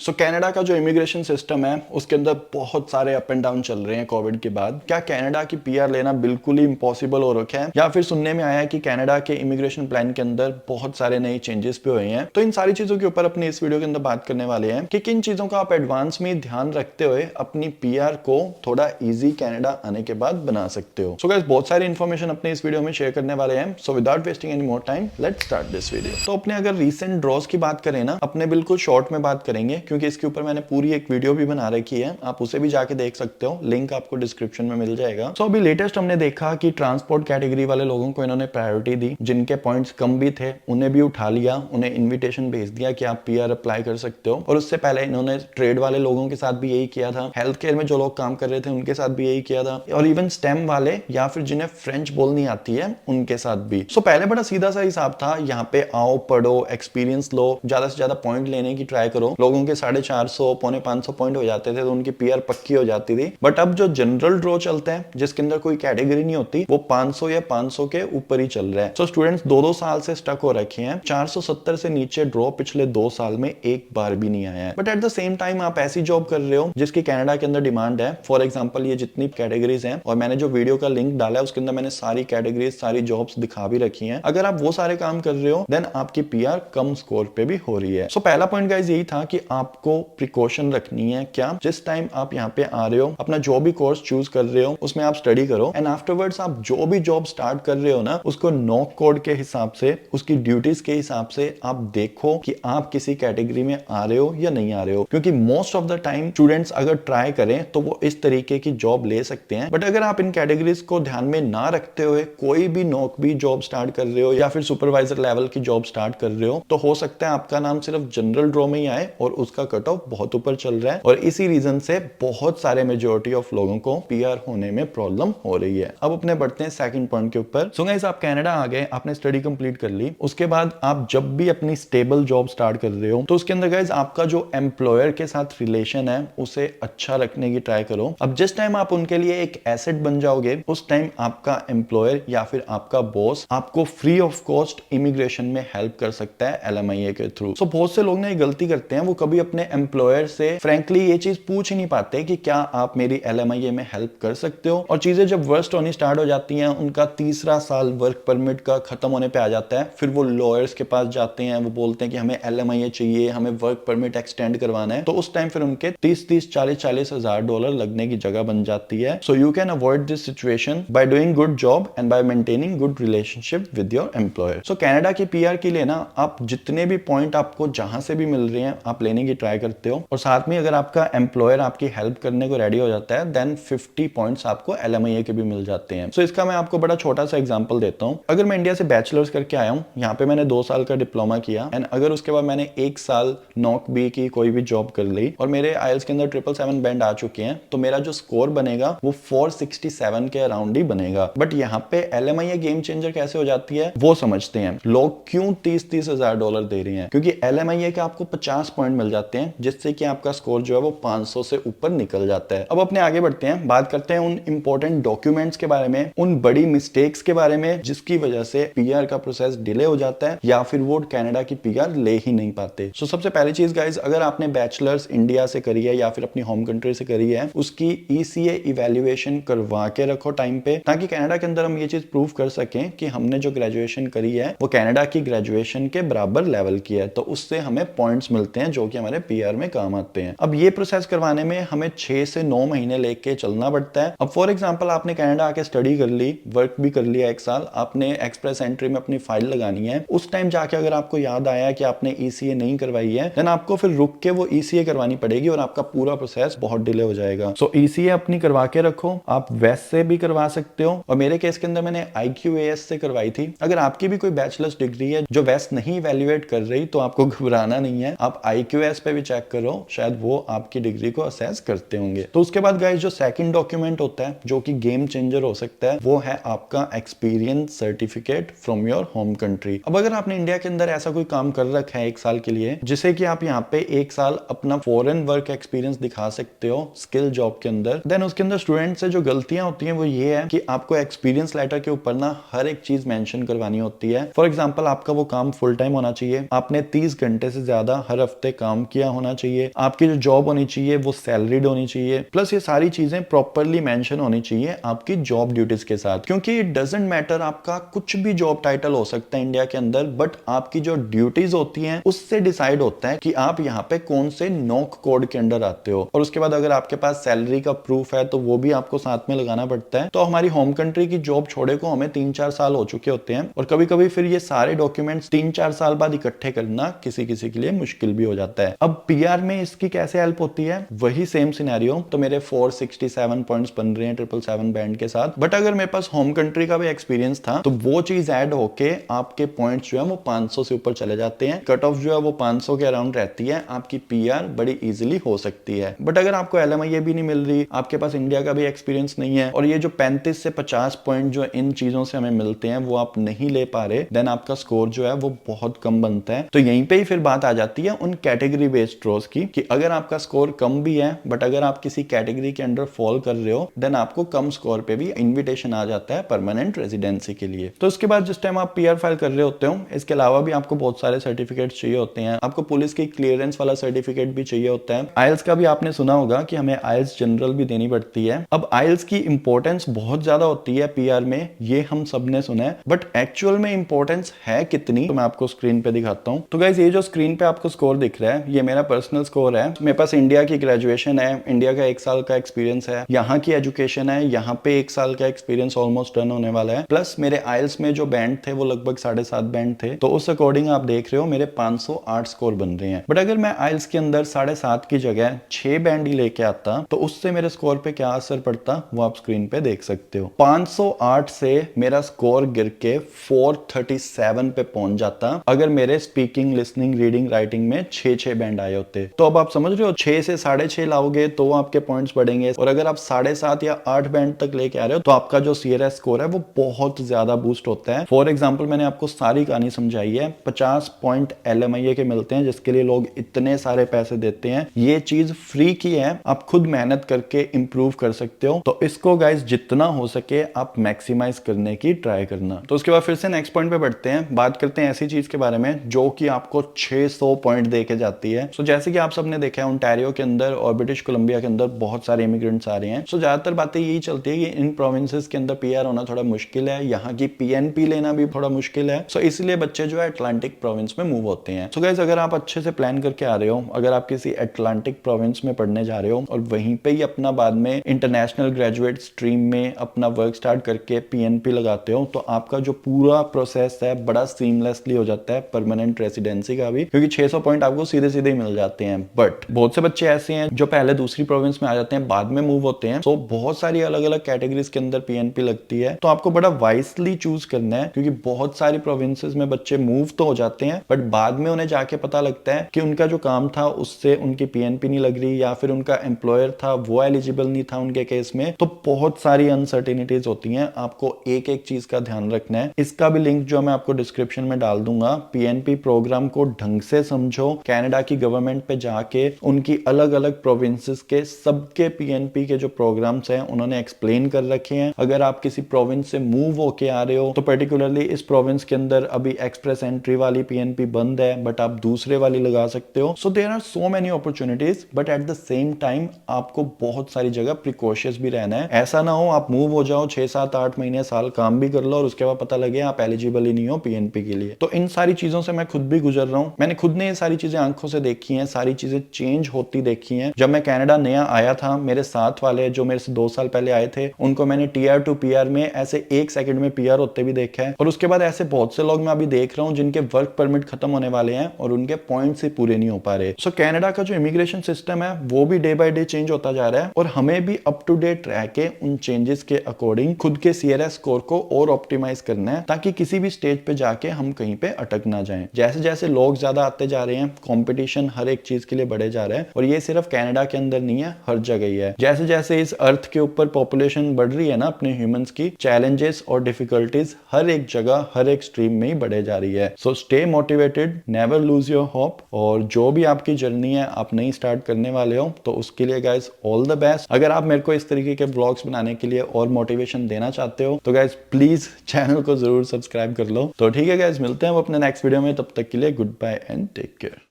सो Canada का जो immigration system है उसके अंदर बहुत सारे अप एंड डाउन चल रहे हैं कोविड के बाद। क्या कनाडा की पीआर लेना बिल्कुल ही इम्पॉसिबल हो रखा है, या फिर सुनने में आया है कि कनाडा के इमिग्रेशन प्लान के अंदर बहुत सारे नए चेंजेस भी हुए हैं। तो इन सारी चीजों के ऊपर अपने इस वीडियो के अंदर बात करने वाले हैं कि किन चीजों का आप एडवांस में ध्यान रखते हुए अपनी पीआर को थोड़ा इजी कनाडा आने के बाद बना सकते हो। सो गाइस बहुत सारी इन्फॉर्मेशन अपने इस वीडियो में शेयर करने वाले हैं। So without wasting any more time let's start this video. तो अपने अगर रीसेंट ड्रॉज की बात करें ना, अपने बिल्कुल शॉर्ट में बात करेंगे क्योंकि इसके ऊपर मैंने पूरी एक वीडियो भी बना रखी है, आप उसे भी जाके देख सकते हो, लिंक आपको डिस्क्रिप्शन में मिल जाएगा। सो अभी लेटेस्ट हमने देखा कि ट्रांसपोर्ट कैटेगरी वाले लोगों को इन्होंने प्रायोरिटी दी, जिनके पॉइंट्स कम भी थे उन्हें भी उठा लिया, उन्हें इन्विटेशन भेज दिया कि आप पीआर अप्लाई कर सकते हो। और उससे पहले इन्होंने ट्रेड वाले लोगों के साथ भी यही किया था, हेल्थ केयर में जो लोग काम कर रहे थे उनके साथ भी यही किया था, और इवन स्टेम वाले या फिर जिन्हें फ्रेंच बोलनी आती है उनके साथ भी। सो पहले बड़ा सीधा सा हिसाब था, यहाँ पे आओ पढ़ो एक्सपीरियंस लो, ज्यादा से ज्यादा पॉइंट लेने की ट्राई करो। लोगों के 450 पौने 500 पॉइंट हो जाते थे तो उनकी पीआर पक्की हो जाती थी। बट अब जो जनरल ड्रॉ चलते हैं जिसके अंदर कोई कैटेगरी नहीं होती, वो 500 या 500 के ऊपर ही चल रहा है। सो स्टूडेंट्स 2-2 साल से स्टक हो रखे हैं। 470 से नीचे ड्रॉ पिछले 2 साल में एक बार भी नहीं आया है। But at the same time आप ऐसी जॉब कर रहे हो जिसकी कनाडा के अंदर डिमांड है। फॉर एग्जाम्पल ये जितनी कैटेगरीज हैं, और मैंने जो वीडियो का लिंक डाला है उसके अंदर मैंने सारी कैटेगरीज सारी जॉब्स दिखा भी रखी हैं। अगर आप वो सारे काम कर रहे हो देन आपकी पीआर कम स्कोर पे भी हो रही है। सो पहला पॉइंट गाइस यही था कि आपको प्रिकॉशन रखनी है। क्या जिस टाइम आप यहाँ पे आ रहे हो, अपना जो भी कोर्स चूज कर रहे हो उसमें आप स्टडी करो, एंड आफ्टरवर्ड्स आप जो भी जॉब स्टार्ट कर रहे हो ना, उसको नॉक कोड के हिसाब से, उसकी ड्यूटीज के हिसाब से आप देखो कि आप किसी कैटेगरी में आ रहे हो या नहीं आ रहे हो। क्योंकि most of the time students अगर ट्राई करें तो वो इस तरीके की जॉब ले सकते हैं। बट अगर आप इन कैटेगरीज को ध्यान में ना रखते हुए कोई भी नॉक भी जॉब स्टार्ट कर रहे हो या फिर सुपरवाइजर लेवल की जॉब स्टार्ट कर रहे हो, तो हो सकता है आपका नाम सिर्फ जनरल ड्रॉ में ही आए और उसका कट ऑफ बहुत ऊपर चल रहा है, और इसी रीजन से बहुत सारे मेजोरिटी ऑफ लोगों को पीआर होने में प्रॉब्लम हो रही है। अब अपने बढ़ते हैं सेकंड पॉइंट के ऊपर। सो गाइस आप कनाडा आ गए, आपने स्टडी कंप्लीट कर ली, उसके बाद आप जब भी अपनी स्टेबल जॉब स्टार्ट कर रहे हो तो उसके अंदर गाइस आपका जो एम्प्लॉयर के साथ रिलेशन है उसे अच्छा रखने की ट्राई करो। अब जिस टाइम आप उनके लिए एक एसेट बन जाओगे उस टाइम आपका एम्प्लॉयर या फिर आपका बॉस आपको फ्री ऑफ कॉस्ट इमिग्रेशन में हेल्प कर सकता है एलएमआईए के थ्रू। सो बहुत से लोग ना ये गलती करते हैं, वो कभी अपने एम्प्लॉयर से फ्रैंकली ये चीज पूछ ही नहीं पाते कि क्या आप मेरी एलएमआईए में हेल्प कर सकते हो। और चीजें जब वर्स्ट होनी स्टार्ट हो जाती हैं, उनका तीसरा साल वर्क परमिट का खत्म होने पे आ जाता है, फिर वो लॉयर्स के पास जाते हैं, वो बोलते हैं कि हमें एलएमआईए चाहिए, हमें वर्क परमिट एक्सटेंड करवाना है। तो उस टाइम फिर उनके 30-30 40-40 हजार डॉलर लगने की जगह बन जाती है। So you can avoid this situation by doing good job and bye maintaining good relationship with your employer. So Canada की पीआर के लिए ना आप जितने भी पॉइंट आपको जहां से भी मिल रहे हैं आप लेने की ट्राई करते हो, और साथ में अगर आपका एम्प्लॉयर आपकी हेल्प करने को रेडी हो जाता है देन 50 पॉइंट्स आपको एलएमआईए के भी मिल जाते हैं। सो इसका मैं आपको बड़ा छोटा सा एग्जांपल देता हूं। अगर मैं इंडिया से बैचलर्स करके आया हूं, यहाँ पे मैंने 2 साल का डिप्लोमा किया, एंड अगर उसके बाद मैंने 1 साल नॉक बी की कोई भी जॉब कर ली और मेरे आईएलटीएस के अंदर 777 बैंड आ चुके हैं, तो मेरा जो स्कोर बनेगा वो 467 के अराउंड ही बनेगा। बट यहाँ पे एलएमआईए गेम चेंजर कैसे हो जाती है वो समझते हैं लोग, क्यों 30-30 हजार डॉलर दे रहे हैं, क्योंकि एलएमआईए के आपको 50 पॉइंट मिल जाते हैं जिससे कि आपका स्कोर जो है वो 500 से ऊपर निकल जाता है। अब अपने आगे बढ़ते हैं, बात करते हैं उन इंपॉर्टेंट डॉक्यूमेंट्स के बारे में, उन बड़ी मिस्टेक्स के बारे में जिसकी वजह से पीआर का प्रोसेस डिले हो जाता है या फिर वो कनाडा की पीआर ले ही नहीं पाते। सो सबसे पहली चीज गाइस, अगर आपने बैचलर्स इंडिया से करी है या फिर अपनी होम कंट्री से करी है, उसकी ईसीए इवैल्यूएशन करवा के रखो टाइम पे, ताकि कनाडा के अंदर हम ये चीज प्रूव कर सकें कि हमने जो ग्रेजुएशन करी है वो कनाडा की ग्रेजुएशन के बराबर लेवल की है। तो उससे हमें पॉइंट्स मिलते हैं जो कि हमारे पीआर में काम आते हैं। अब ये प्रोसेस करवाने में हमें 6 से 9 महीने लेके चलना पड़ता है। अब फॉर एग्जांपल आपने कनाडा आके स्टडी कर ली, वर्क भी कर लिया 1 साल, आपने एक्सप्रेस एंट्री में अपनी फाइल लगानी है, उस टाइम जाके अगर आपको याद आया कि आपने ईसीए नहीं करवाई है देन आपको फिर रुक के वो ईसीए करवानी पड़ेगी और आपका पूरा प्रोसेस बहुत डिले हो जाएगा। सो ईसीए अपनी करवा के रखो, आप वेस्ट से भी करवा सकते हो, और मेरे केस के अंदर मैंने आईक्यूएएस से करवाई थी। अगर आपकी भी कोई बैचलर्स डिग्री है जो वेस्ट नहीं इवैल्यूएट कर रही तो आपको घबराना नहीं है, आप आईक्यूएस पे भी चेक करो, शायद वो आपकी डिग्री को असेस करते होंगे। तो उसके बाद गाइस जो सेकंड डॉक्यूमेंट होता है जो कि गेम चेंजर हो सकता है वो है आपका experience certificate from your home country. अब अगर आपने इंडिया के अंदर ऐसा कोई काम कर रखा है 1 साल के लिए जिसे कि आप यहाँ पे 1 साल अपना फॉरेन वर्क एक्सपीरियंस दिखा सकते हो स्किल जॉब के अंदर, देन उसके अंदर स्टूडेंट से जो गलतियां होती हैं वो ये है कि आपको एक्सपीरियंस लेटर के ऊपर ना हर एक चीज मेंशन करवानी होती है। फॉर एग्जांपल आपका वो काम फुल टाइम होना चाहिए, आपने 30 घंटे से ज्यादा हर हफ्ते काम किया होना चाहिए, आपकी जो जॉब होनी चाहिए वो सैलरीड होनी चाहिए, प्लस ये सारी चीजें प्रॉपरली मेंशन होनी चाहिए आपकी जॉब ड्यूटीज के साथ। क्योंकि इट डजंट मैटर आपका कुछ भी जॉब टाइटल हो सकता है इंडिया के अंदर, बट आपकी जो ड्यूटीज होती हैं उससे डिसाइड होता है कि आप यहाँ पे कौन से नॉक कोड के अंडर आते हो। और उसके बाद अगर आपके पास सैलरी का प्रूफ है तो वो भी आपको साथ में लगाना पड़ता है। तो हमारी होम कंट्री की जॉब छोड़े को हमें 3-4 साल हो चुके होते हैं, और कभी कभी फिर ये सारे डॉक्यूमेंट्स 3-4 साल बाद इकट्ठे करना किसी किसी के लिए मुश्किल भी हो जाता है। अब पीआर में इसकी कैसे हेल्प होती है, वही सेम सिनेरियो। तो मेरे 467 पॉइंट्स बन रहे हैं 777 बैंड के साथ, बट अगर मेरे पास होम कंट्री का भी एक्सपीरियंस था तो वो चीज ऐड होके आपके पॉइंट्स जो है वो 500 से ऊपर चले जाते हैं। कट ऑफ जो है वो 500 के अराउंड रहती है, आपकी पीआर बड़ी इजीली हो सकती है। बट अगर आपको एलएमआईए भी नहीं मिल रही, आपके पास इंडिया का भी एक्सपीरियंस नहीं है, और ये जो 35 से 50 पॉइंट जो इन चीजों से हमें मिलते हैं वो आप नहीं ले पा रहे, देन आपका स्कोर जो है वो बहुत कम बनता है। तो यहीं पे ही फिर बात आ जाती है उन कैटेगरी बेस्ड ड्रॉज की, कि अगर आपका स्कोर कम भी है बट अगर आप किसी कैटेगरी के अंडर फॉल कर रहे हो, देन आपको कम स्कोर पे भी इन्विटेशन आ जाता है परमानेंट रेजिडेंसी के लिए। तो उसके बाद जिस टाइम आप पीआर फाइल कर रहे होते हो, इसके अलावा भी आपको बहुत सारे सर्टिफिकेट चाहिए होते हैं। आपको पुलिस की क्लियरेंस वाला सर्टिफिकेट भी चाहिए होता है। आइल्स का भी आपने सुना होगा कि हमें आइल्स जनरल भी देनी पड़ती है। अब आइल्स की इंपॉर्टेंस बहुत ज्यादा होती है पीआर में, ये हम सबने सुना है, बट एक्चुअल में इंपॉर्टेंस है कितनी, तो मैं आपको स्क्रीन पे दिखाता हूं। तो गाइस, ये जो स्क्रीन पे आपको स्कोर दिख रहा है, ये मेरा पर्सनल स्कोर है। मेरे पास इंडिया की ग्रेजुएशन है, इंडिया का 1 साल का एक्सपीरियंस है, यहाँ की एजुकेशन है, यहाँ पे 1 साल का एक्सपीरियंस ऑलमोस्ट टर्न होने वाला है, प्लस मेरे आइल्स में जो बैंड थे वो लगभग 7.5 बैंड थे। तो उस अकॉर्डिंग आप देख रहे हो मेरे 508 स्कोर बन रहे हैं। बट अगर मैं आइल्स के अंदर 7.5 की जगह 6 बैंड ही लेके आता तो उससे मेरे स्कोर पे क्या असर पड़ता, वो आप स्क्रीन पे देख सकते हो। 508 से मेरा स्कोर गिर के 437 पे पहुंच जाता अगर मेरे स्पीकिंग, लिसनिंग, रीडिंग, राइटिंग में 6 बैंड आए होते। तो अब आप समझ रहे हो, 6 से 6.5 लाओगे तो आपके पॉइंट्स बढ़ेंगे, और अगर आप 7.5 या 8 बैंड तक लेके आ रहे हो तो आपका जो सीआरएस स्कोर है वो बहुत ज्यादा बूस्ट होता है। फॉर एग्जाम्पल, मैंने आपको सारी कहानी समझाई है। 50 पॉइंट एलएमआईए के मिलते हैं, जिसके लिए लोग इतने सारे पैसे देते हैं। ये चीज फ्री की है, आप खुद मेहनत करके इंप्रूव कर सकते हो। तो इसको गाइस जितना हो सके आप मैक्सिमाइज करने की ट्राई करना। तो उसके बाद फिर से नेक्स्ट पॉइंट पे बढ़ते हैं, बात करते हैं ऐसी चीज के बारे में जो कि आपको 600 पॉइंट दे के जाती है। सो जैसे कि आप सबने देखा है, ओंटारियो के अंदर और ब्रिटिश कोलंबिया के अंदर बहुत सारे इमिग्रेंट्स आ रहे हैं। सो ज्यादातर बातें यही चलती है कि इन प्रोविंसेस के अंदर पीआर होना थोड़ा मुश्किल है, यहाँ की पीएनपी लेना भी थोड़ा मुश्किल है। सो इसलिए बच्चे जो है अटलांटिक प्रोविंस में मूव होते हैं। सो गाइस, अगर आप अच्छे से प्लान करके आ रहे हो, अगर आप किसी अटलांटिक प्रोविंस में पढ़ने जा रहे हो और वहीं पे ही अपना बाद में इंटरनेशनल ग्रेजुएट स्ट्रीम में अपना वर्क स्टार्ट करके पीएनपी लगाते हो, तो आपका जो पूरा प्रोसेस है बड़ा सीमलेसली हो जाता है परमानेंट रेसिडेंसी का भी, क्योंकि 600 पॉइंट आपको सीधे सीधे ही मिल जाते हैं। बट बहुत से बच्चे ऐसे हैं जो पहले दूसरी प्रोविंस में आ जाते हैं, बाद में मूव होते हैं। तो बहुत सारी अलग अलग कैटेगरीज के अंदर पीएनपी लगती है, तो आपको बड़ा वाइसली चूज करना है, क्योंकि बहुत सारी प्रोविंसेस में बच्चे मूव तो हो जाते हैं बट बाद में उन्हें जाके पता लगता है कि उनका जो काम था उससे उनकी पीएनपी नहीं लग रही, या फिर उनका एम्प्लॉयर था वो एलिजिबल नहीं था उनके केस में। तो बहुत सारी अनसर्टेनिटीज होती हैं, आपको एक एक चीज का ध्यान रखना है। इसका भी लिंक जो मैं आपको डिस्क्रिप्शन में डाल दूंगा। पीएनपी प्रोग्राम को ढंग से समझो, कनाडा की गवर्नमेंट पे जाके उनकी अलग अलग प्रोविंसेस के सबके पीएनपी के जो प्रोग्राम्स हैं उन्होंने एक्सप्लेन कर रखे हैं। अगर आप किसी प्रोविंस से मूव होके आ रहे हो तो पर्टिकुलरली इस प्रोविंस के अंदर अभी एक्सप्रेस एंट्री वाली पीएनपी बंद है, बट आप दूसरे वाली लगा सकते हो। So there are so many opportunities, but at the same time आपको बहुत सारी जगह प्रिकॉशियस भी रहना है। ऐसा ना हो आप मूव हो जाओ, 6, 7, 8 महीने, साल काम भी कर लो और उसके बाद पता लगे आप एलिजिबल ही नहीं हो पीएनपी के लिए। तो इन सारी चीजों से मैं खुद भी गुजर रहा हूं, मैंने खुद ने ये सारी चीजें आंखों से देखी हैं, सारी चीजें चेंज होती देखी हैं। जब मैं कनाडा नया आया था, मेरे साथ वाले जो मेरे से 2 साल पहले आए थे, उनको मैंने टीआर टू पीआर में ऐसे 1 सेकंड में पीआर होते भी देखा है। और उसके बाद ऐसे बहुत से लोग मैं अभी देख रहा हूं जिनके वर्क परमिट खत्म होने वाले हैं और उनके पॉइंट्स ही पूरे नहीं हो पा रहे। सो कनाडा का जो इमिग्रेशन सिस्टम है वो भी डे बाय डे चेंज होता जा रहा है, और हमें भी अप टू डेट रह के उन चेंजेस के अकॉर्डिंग खुद के सीआरएस स्कोर को और ऑप्टिमाइज करना है, ताकि किसी भी स्टेज पे जाके हम कहीं पे अटक ना जाएं। जैसे जैसे लोग ज्यादा आते जा रहे हैं, कंपटीशन हर एक चीज के लिए बढ़े जा रहा है, और ये सिर्फ कनाडा के अंदर नहीं है, हर जगह ही है। जैसे जैसे इस अर्थ के ऊपर पॉपुलेशन बढ़ रही है ना अपने ह्यूमंस की, चैलेंजेस और डिफिकल्टीज हर एक जगह, हर एक स्ट्रीम में ही बढ़े जा रही है। So stay motivated, never lose your hope, और जो भी आपकी जर्नी है आप नई स्टार्ट करने वाले हो तो उसके लिए गाइस ऑल द बेस्ट। अगर आप मेरे को इस तरीके के ब्लॉग्स बनाने के लिए और मोटिवेशन देना चाहते हो तो गाइस प्लीज चैनल को जरूर सब्सक्राइब कर लो। तो ठीक है गाइस, मिलते हैं हम अपने नेक्स्ट वीडियो में, तब तक के लिए good bye and take care.